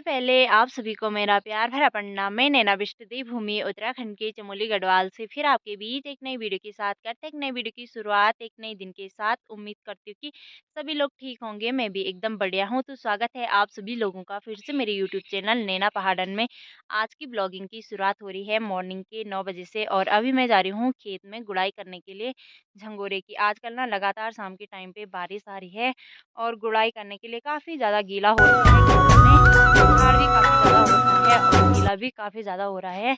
पहले आप सभी को मेरा प्यार भरा प्रणाम। मैं नैना विष्णु देवभूमि उत्तराखंड के चमोली गढ़वाल से फिर आपके बीच एक नई वीडियो के साथ करते एक नई वीडियो की शुरुआत एक नए दिन के साथ। उम्मीद करती हूँ कि सभी लोग ठीक होंगे, मैं भी एकदम बढ़िया हूँ। तो स्वागत है आप सभी लोगों का फिर से मेरे यूट्यूब चैनल नैना पहाड़न में। आज की ब्लॉगिंग की शुरुआत हो रही है मॉर्निंग के 9 बजे से और अभी मैं जा रही हूँ खेत में गुड़ाई करने के लिए झंगोरे की। आजकल ना लगातार शाम के टाइम पे बारिश आ रही है और गुड़ाई करने के लिए काफ़ी ज़्यादा गीला हो रखा है खेतों में। झाड़ भी काफ़ी ज़्यादा हो रखा है और गीला भी काफ़ी ज़्यादा हो रहा है।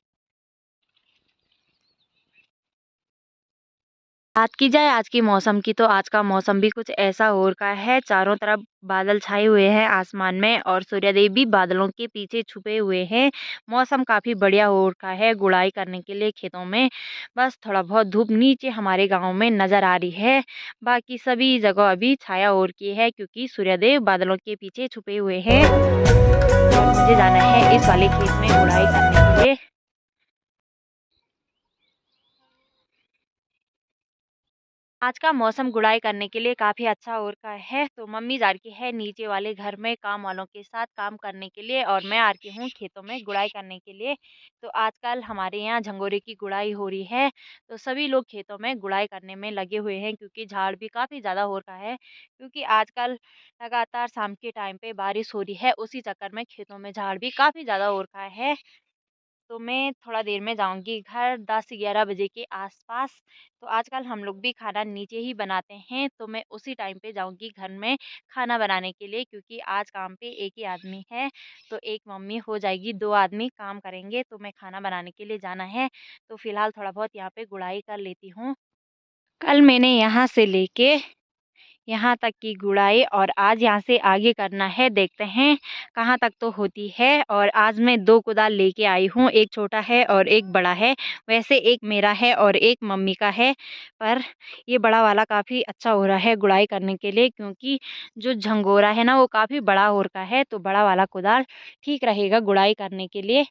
बात की जाए आज की मौसम की, तो आज का मौसम भी कुछ ऐसा हो रखा है। चारों तरफ बादल छाए हुए हैं आसमान में और सूर्यदेव भी बादलों के पीछे छुपे हुए हैं। मौसम काफ़ी बढ़िया हो रखा है गुड़ाई करने के लिए खेतों में। बस थोड़ा बहुत धूप नीचे हमारे गांव में नज़र आ रही है, बाकी सभी जगह अभी छाया हो रखी है क्योंकि सूर्यदेव बादलों के पीछे छुपे हुए हैं। और मुझे जाना है इस वाले खेत में गुड़ाई करने के लिए। आज का मौसम गुड़ाई करने के लिए काफ़ी अच्छा हो रखा है, तो मम्मी जा रही है नीचे वाले घर में काम वालों के साथ काम करने के लिए और मैं आ रही हूँ खेतों में गुड़ाई करने के लिए। तो आजकल हमारे यहाँ झंगोरे की गुड़ाई हो रही है, तो सभी लोग खेतों में गुड़ाई करने में लगे हुए हैं क्योंकि झाड़ भी काफ़ी ज़्यादा हो रखा है। क्योंकि आजकल लगातार शाम के टाइम पे बारिश हो रही है, उसी चक्कर में खेतों में झाड़ भी काफ़ी ज़्यादा हो रखा है। तो मैं थोड़ा देर में जाऊँगी घर 10-11 बजे के आसपास। तो आजकल हम लोग भी खाना नीचे ही बनाते हैं, तो मैं उसी टाइम पे जाऊँगी घर में खाना बनाने के लिए क्योंकि आज काम पे एक ही आदमी है, तो एक मम्मी हो जाएगी, 2 आदमी काम करेंगे। तो मैं खाना बनाने के लिए जाना है, तो फ़िलहाल थोड़ा बहुत यहाँ पे गुड़ाई कर लेती हूँ। कल मैंने यहाँ से लेके यहाँ तक की गुड़ाई और आज यहाँ से आगे करना है, देखते हैं कहाँ तक तो होती है। और आज मैं 2 कुदाल लेके आई हूँ, एक छोटा है और एक बड़ा है। वैसे एक मेरा है और एक मम्मी का है, पर ये बड़ा वाला काफ़ी अच्छा हो रहा है गुड़ाई करने के लिए क्योंकि जो झंगोरा है ना वो काफ़ी बड़ा हो रखा है, तो बड़ा वाला कुदाल ठीक रहेगा गुड़ाई करने के लिए।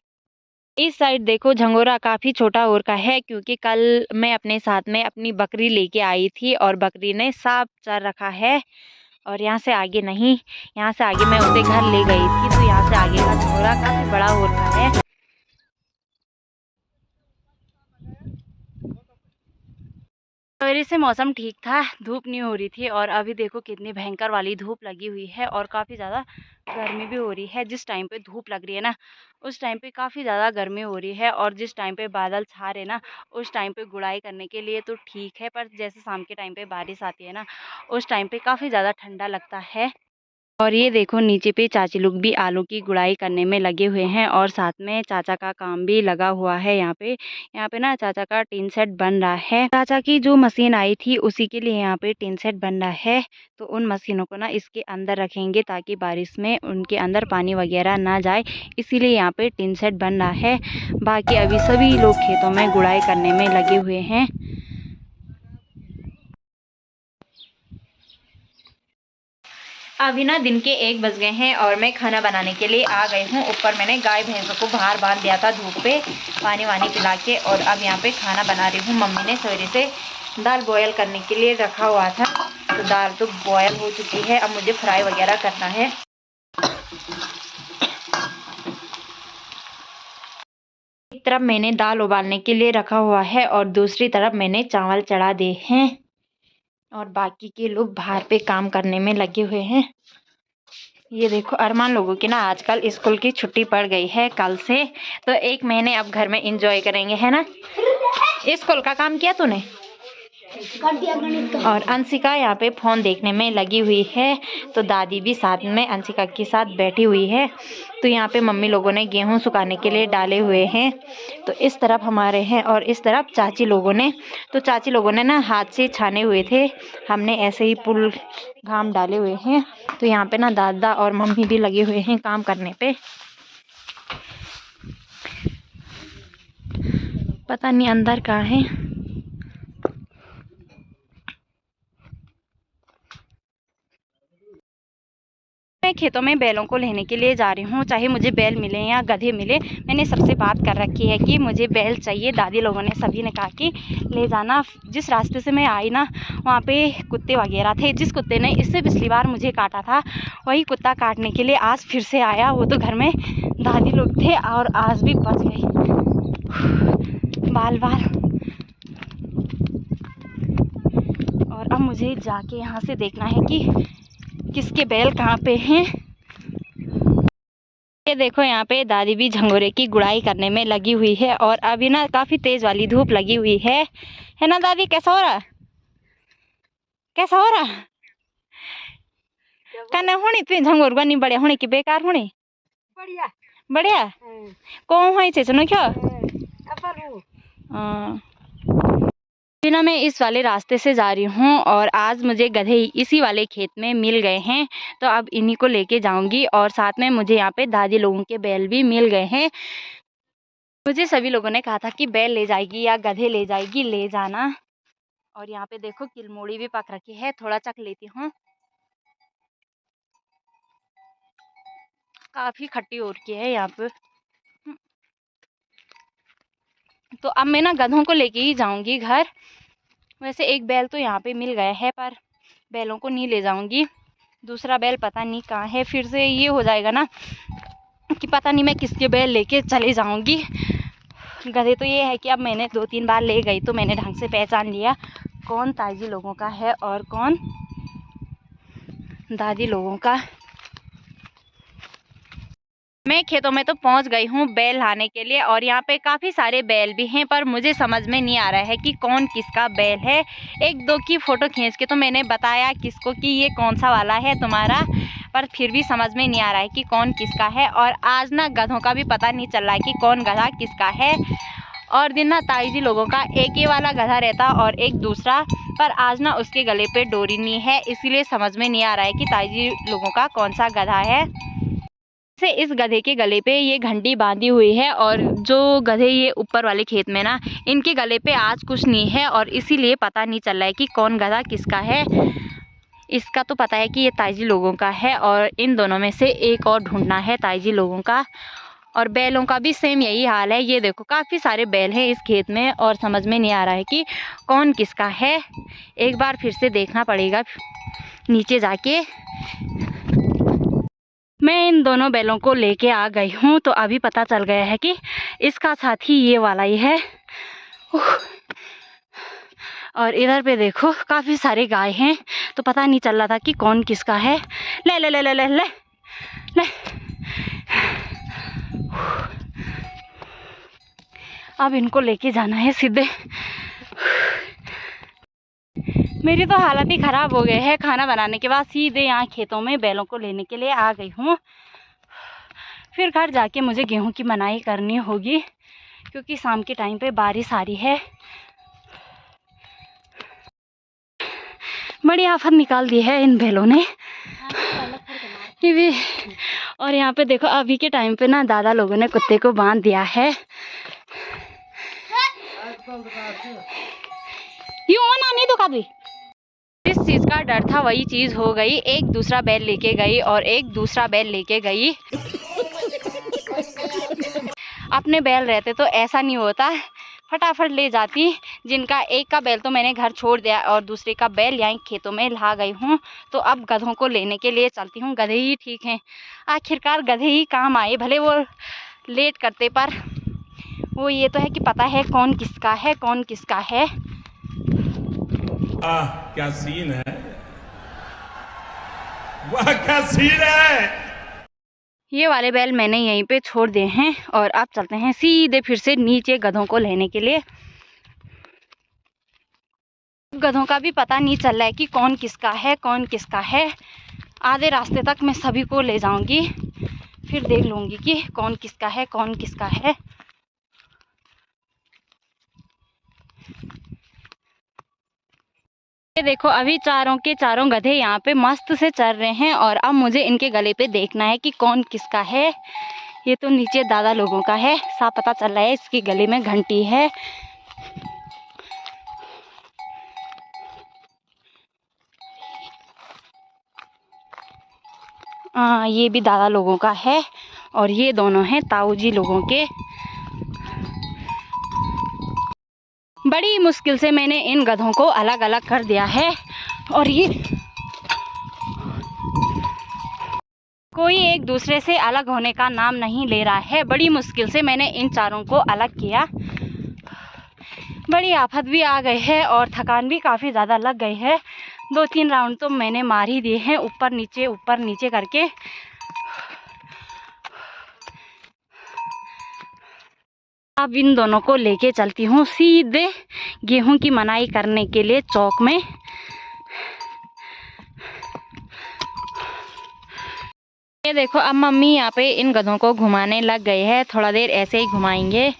इस साइड देखो झंगोरा काफ़ी छोटा हो रखा है क्योंकि कल मैं अपने साथ में अपनी बकरी लेके आई थी और बकरी ने साफ चर रखा है। और यहाँ से आगे नहीं, यहाँ से आगे मैं उसे घर ले गई थी, तो यहाँ से आगे का झंगोरा काफ़ी बड़ा हो रखा है। सवेरे से मौसम ठीक था, धूप नहीं हो रही थी और अभी देखो कितनी भयंकर वाली धूप लगी हुई है और काफ़ी ज़्यादा गर्मी भी हो रही है। जिस टाइम पे धूप लग रही है ना उस टाइम पे काफ़ी ज़्यादा गर्मी हो रही है और जिस टाइम पे बादल छा रहे ना उस टाइम पे गुड़ाई करने के लिए तो ठीक है, पर जैसे शाम के टाइम पे बारिश आती है ना उस टाइम पे काफ़ी ज़्यादा ठंडा लगता है। और ये देखो नीचे पे चाची लोग भी आलू की गुड़ाई करने में लगे हुए हैं और साथ में चाचा का काम भी लगा हुआ है। यहाँ पे ना चाचा का टीन सेट बन रहा है। चाचा की जो मशीन आई थी उसी के लिए यहाँ पे टीन सेट बन रहा है, तो उन मशीनों को ना इसके अंदर रखेंगे ताकि बारिश में उनके अंदर पानी वगैरह ना जाए, इसीलिए यहाँ पे टीन सेट बन रहा है। बाकी अभी सभी लोग खेतों में गुड़ाई करने में लगे हुए हैं। अभी ना दिन के 1 बज गए हैं और मैं खाना बनाने के लिए आ गई हूँ ऊपर। मैंने गाय भैंसों को बाहर बांध दिया था धूप पे पानी वानी पिला के, और अब यहाँ पे खाना बना रही हूँ। मम्मी ने सवेरे से दाल बॉयल करने के लिए रखा हुआ था, तो दाल तो बॉयल हो चुकी है, अब मुझे फ्राई वगैरह करना है। एक तरफ मैंने दाल उबालने के लिए रखा हुआ है और दूसरी तरफ मैंने चावल चढ़ा दिए हैं और बाकी के लोग बाहर पे काम करने में लगे हुए हैं। ये देखो अरमान लोगों की ना आजकल स्कूल की छुट्टी पड़ गई है कल से, तो 1 महीने अब घर में एंजॉय करेंगे, है ना। स्कूल का काम किया तूने? कर दिया गणित का। और अंशिका यहाँ पे फ़ोन देखने में लगी हुई है, तो दादी भी साथ में अंशिका के साथ बैठी हुई है। तो यहाँ पे मम्मी लोगों ने गेहूँ सुखाने के लिए डाले हुए हैं, तो इस तरफ हमारे हैं और इस तरफ चाची लोगों ने। तो चाची लोगों ने ना हाथ से छाने हुए थे, हमने ऐसे ही पुल घाम डाले हुए हैं। तो यहाँ पे ना दादा और मम्मी भी लगे हुए हैं काम करने पे। पता नहीं अंदर कहाँ है। मैं खेतों में बैलों को लेने के लिए जा रही हूँ, चाहे मुझे बैल मिले या गधे मिले। मैंने सबसे बात कर रखी है कि मुझे बैल चाहिए। दादी लोगों ने सभी ने कहा कि ले जाना। जिस रास्ते से मैं आई ना, वहाँ पे कुत्ते वगैरह थे। जिस कुत्ते ने इससे पिछली बार मुझे काटा था, वही कुत्ता काटने के लिए आज फिर से आया। वो तो घर में दादी लोग थे और आज भी बच गई बाल बाल। और अब मुझे जाके यहाँ से देखना है कि किसके बैल कहाँ पे हैं। ये देखो, यहाँ पे दादी भी झंगोरे की गुड़ाई करने में लगी हुई है। और अभी ना काफ़ी तेज़ वाली धूप लगी हुई है ना दादी? कैसा हो रहा, कैसा हो रहा? कहना होनी तुम झंगोर बनी बढ़िया होने की बेकार होनी? बढ़िया बढ़िया। कौन है चेचनो क्या? बिना मैं इस वाले रास्ते से जा रही हूँ और आज मुझे गधे इसी वाले खेत में मिल गए हैं, तो अब इन्हीं को लेके जाऊंगी। और साथ में मुझे यहाँ पे दादी लोगों के बैल भी मिल गए हैं। मुझे सभी लोगों ने कहा था कि बैल ले जाएगी या गधे ले जाएगी, ले जाना। और यहाँ पे देखो किलमोड़ी भी पक रखी है, थोड़ा चख लेती हूँ। काफ़ी खट्टी हो रखी है यहाँ पे। तो अब मैं ना गधों को लेके ही जाऊंगी घर। वैसे एक बैल तो यहाँ पे मिल गया है, पर बैलों को नहीं ले जाऊंगी। दूसरा बैल पता नहीं कहाँ है। फिर से ये हो जाएगा ना कि पता नहीं मैं किसके बैल लेके चले जाऊंगी। गधे तो ये है कि अब मैंने 2-3 बार ले गई तो मैंने ढंग से पहचान लिया कौन ताजी लोगों का है और कौन दादी लोगों का। मैं खेतों में तो पहुंच गई हूँ बैल लाने के लिए। और यहाँ पे काफ़ी सारे बैल भी हैं, पर मुझे समझ में नहीं आ रहा है कि कौन किसका बैल है। एक दो की फ़ोटो खींच के तो मैंने बताया किसको कि ये कौन सा वाला है तुम्हारा, पर फिर भी समझ में नहीं आ रहा है कि कौन किसका है। और आज ना गधों का भी पता नहीं चल रहा है कि कौन गधा किसका है। और दिन ना ताईजी लोगों का एक ही वाला गधा रहता और एक दूसरा, पर आज ना उसके गले पे डोरी नहीं है, इसीलिए समझ में नहीं आ रहा है कि ताईजी लोगों का कौन सा गधा है। से इस गधे के गले पे ये घंटी बांधी हुई है। और जो गधे ये ऊपर वाले खेत में ना, इनके गले पे आज कुछ नहीं है और इसीलिए पता नहीं चल रहा है कि कौन गधा किसका है। इसका तो पता है कि ये ताईजी लोगों का है और इन दोनों में से एक और ढूंढना है ताईजी लोगों का। और बैलों का भी सेम यही हाल है। ये देखो काफ़ी सारे बैल हैं इस खेत में और समझ में नहीं आ रहा है कि कौन किसका है। एक बार फिर से देखना पड़ेगा नीचे जाके। मैं इन दोनों बैलों को लेके आ गई हूँ, तो अभी पता चल गया है कि इसका साथी ये वाला ही है। और इधर पे देखो काफ़ी सारे गाय हैं, तो पता नहीं चल रहा था कि कौन किसका है। ले ले ले ले ले ले ले। अब इनको लेके जाना है सीधे। मेरी तो हालत ही ख़राब हो गई है। खाना बनाने के बाद सीधे यहाँ खेतों में बैलों को लेने के लिए आ गई हूँ। फिर घर जाके मुझे गेहूं की मनाई करनी होगी, क्योंकि शाम के टाइम पे बारिश आ रही है। बड़ी आफत निकाल दी है इन बैलों ने। ये भी। और यहाँ पे देखो अभी के टाइम पे ना दादा लोगों ने कुत्ते को बांध दिया है। यूं ना नहीं दुखा दी। जिस चीज़ का डर था वही चीज़ हो गई। एक दूसरा बैल लेके गई और एक दूसरा बैल लेके गई। अपने बैल रहते तो ऐसा नहीं होता, फटाफट ले जाती। जिनका एक का बैल तो मैंने घर छोड़ दिया और दूसरे का बैल यहीं खेतों में ला गई हूँ। तो अब गधों को लेने के लिए चलती हूँ। गधे ही ठीक हैं, आखिरकार गधे ही काम आए। भले वो लेट करते, पर वो ये तो है कि पता है कौन किसका है कौन किसका है। क्या सीन है, वाह क्या सीन है। ये वाले बैल मैंने यहीं पे छोड़ दिए हैं और अब चलते हैं सीधे फिर से नीचे गधों को लेने के लिए। गधों का भी पता नहीं चल रहा है कि कौन किसका है कौन किसका है। आधे रास्ते तक मैं सभी को ले जाऊंगी, फिर देख लूंगी कि कौन किसका है कौन किसका है। ये देखो अभी चारों के चारों गधे यहाँ पे मस्त से चल रहे हैं और अब मुझे इनके गले पे देखना है कि कौन किसका है। ये तो नीचे दादा लोगों का है, साफ पता चल रहा है इसके गले में घंटी है। ये भी दादा लोगों का है और ये दोनों हैं ताऊ जी लोगों के। बड़ी मुश्किल से मैंने इन गधों को अलग अलग कर दिया है और ये कोई एक दूसरे से अलग होने का नाम नहीं ले रहा है। बड़ी मुश्किल से मैंने इन चारों को अलग किया। बड़ी आफत भी आ गई है और थकान भी काफ़ी ज़्यादा लग गई है। 2-3 राउंड तो मैंने मार ही दिए हैं ऊपर नीचे करके। अब इन दोनों को लेके चलती हूँ सीधे गेहूं की मनाई करने के लिए चौक में। ये देखो अब मम्मी यहाँ पे इन गधों को घुमाने लग गए हैं। थोड़ा देर ऐसे ही घुमाएंगे।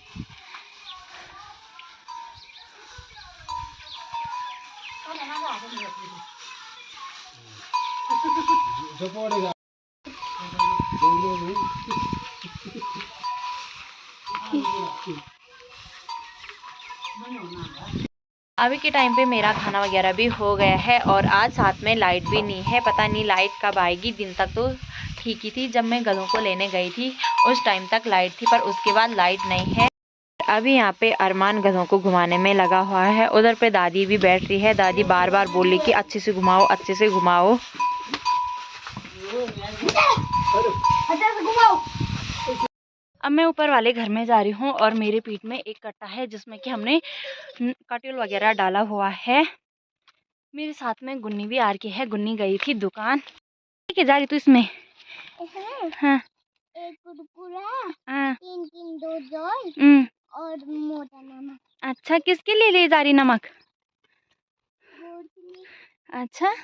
अभी के टाइम पे मेरा खाना वगैरह भी हो गया है और आज साथ में लाइट भी नहीं है। पता नहीं लाइट कब आएगी। दिन तक तो ठीक ही थी, जब मैं गधों को लेने गई थी उस टाइम तक लाइट थी, पर उसके बाद लाइट नहीं है। अभी यहाँ पे अरमान गधों को घुमाने में लगा हुआ है। उधर पे दादी भी बैठ रही है। दादी बार बार बोल रही कि अच्छे से घुमाओ, अच्छे से घुमाओ। अब मैं ऊपर वाले घर में जा रही हूँ और मेरे पीठ में एक कट्टा है जिसमें कि हमने कटिल वगैरह डाला हुआ है। मेरे साथ में गुन्नी भी आ रही है। गुन्नी गई थी दुकान। ठीक है, जा रही तू इसमें? हाँ। एक कुरकुरा, हाँ। 3 2 जॉय और मोटा नमक। अच्छा, किसके लिए ले जा रही नमक? अच्छा।